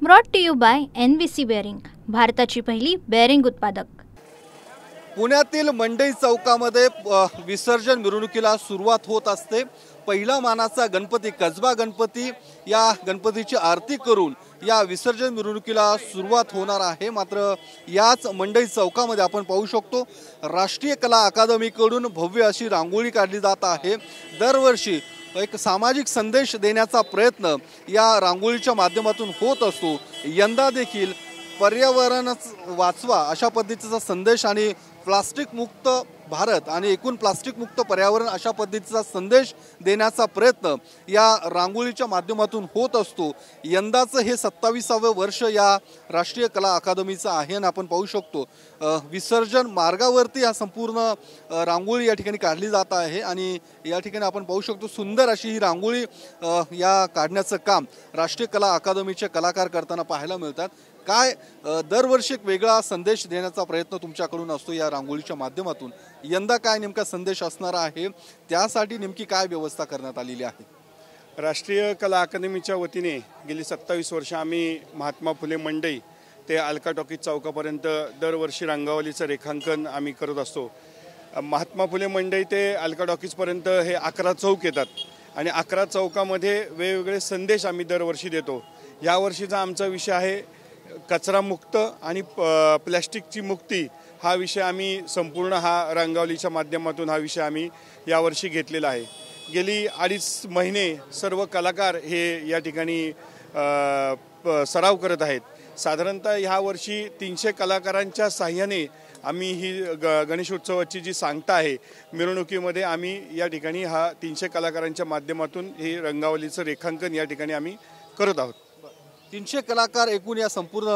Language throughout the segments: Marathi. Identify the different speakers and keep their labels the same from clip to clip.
Speaker 1: Brought to you by NVC bearing, भारताची पहिली बेअरिंग उत्पादक।
Speaker 2: पुण्यातील मंडई चौकामध्ये विसर्जन मिरवणुकीला सुरुवात होत असते। पहिला मानाचा गणपती कसबा गणपती, या गणपतीची आरती करून या विसर्जन मिरवणुकीला सुरुवात होणार आहे। मात्र याच मंडई चौकामध्ये आपण पाहू शकतो राष्ट्रीय कला अकादमीकडून भव्य अशी रांगोळी काढली जात आहे। दरवर्षी एक सामाजिक संदेश देण्याचा प्रयत्न या रांगोळीच्या माध्यमातून होत असतो। यंदा देखील पर्यावरण वाचवा अशा पद्धतीचा संदेश आणि प्लास्टिक मुक्त भारत आणि एकूण प्लास्टिक मुक्त पर्यावरण अशा पद्धतीचा संदेश देण्याचा प्रयत्न या रांगोळीच्या माध्यमातून होत असतो। यंदाचं हे 27वे वर्ष या राष्ट्रीय कला अकादमीचं आहे आणि आपण पाहू शकतो विसर्जन मार्गावरती हा संपूर्ण रांगोळी या ठिकाणी काढली जात आहे आणि या ठिकाणी आपण पाहू शकतो सुंदर अशी ही रांगोळी या काढण्याचं काम राष्ट्रीय कला अकादमीचे कलाकार करताना पाहायला मिळतात। काय दरवर्षी एक वेगळा संदेश देण्याचा प्रयत्न तुमच्याकडून असतो या रांगोळीच्या माध्यमातून, यंदा काय नेमका संदेश असणार आहे, त्यासाठी नेमकी काय व्यवस्था करण्यात आलेली आहे?
Speaker 3: राष्ट्रीय कला अकादमीच्या वतीने गेली 27 वर्ष आम्ही महात्मा फुले मंडई ते अलका टॉकीज चौकापर्यंत दरवर्षी रंगावलीचं रेखांकन आम्ही करत असतो। महात्मा फुले मंडई ते अलका टॉकीजपर्यंत हे 11 चौक येतात आणि 11 चौकामध्ये वेगवेगळे संदेश आम्ही दरवर्षी देतो। यावर्षीचा आमचा विषय आहे कचरा मुक्त आणि प्लास्टिकची मुक्ती। हा विषय आम्ही संपूर्ण हा रंगावलीच्या माध्यमातून हा विषय आम्ही यावर्षी घेतलेला आहे। गेली 2.5 महिने सर्व कलाकार हे या ठिकाणी सराव करत आहेत। साधारणतः ह्या वर्षी 300 कलाकारांच्या साह्याने आम्ही ही गणेशोत्सवाची जी सांगता आहे मिरवणुकीमध्ये आम्ही या ठिकाणी हा 300 कलाकारांच्या माध्यमातून हे रंगावलीचं रेखांकन या ठिकाणी आम्ही करत आहोत।
Speaker 2: 300 कलाकार एकूण या संपूर्ण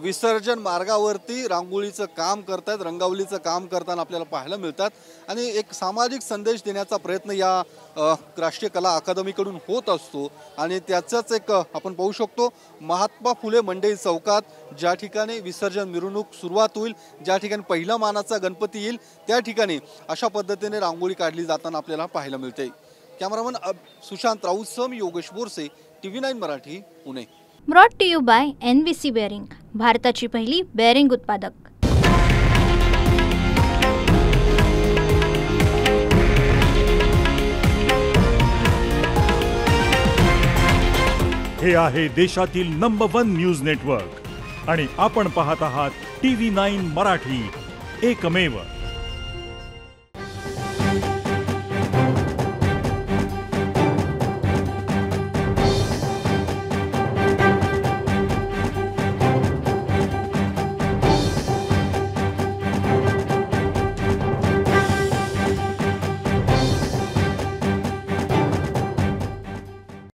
Speaker 2: विसर्जन मार्गावरती रांगोळीचं काम करतात, रंगावलीचं काम करताना आपल्याला पाहायला मिळतात आणि एक सामाजिक संदेश देण्याचा प्रयत्न या राष्ट्रीय कला अकादमीकडून होत असतो आणि त्याचाच एक आपण पाहू शकतो महात्मा फुले मंडई चौकात ज्या ठिकाणी विसर्जन मिरवणूक सुरुवात होईल, ज्या ठिकाणी पहिला मानाचा गणपती येईल त्या ठिकाणी अशा पद्धतीने रांगोळी काढली जाताना आपल्याला पाहायला मिळते। कॅमेरामन सुशांत राऊतसह मी Yogesh Borse, TV9 Marathi, Pune.
Speaker 1: Brought to you by NVC bearing, भारताची पहिली बेअरिंग उत्पादक।
Speaker 4: हे आहे देशातील नंबर 1 न्यूज नेटवर्क आणि आपण पाहत आहात TV9 मराठी, एकमेव।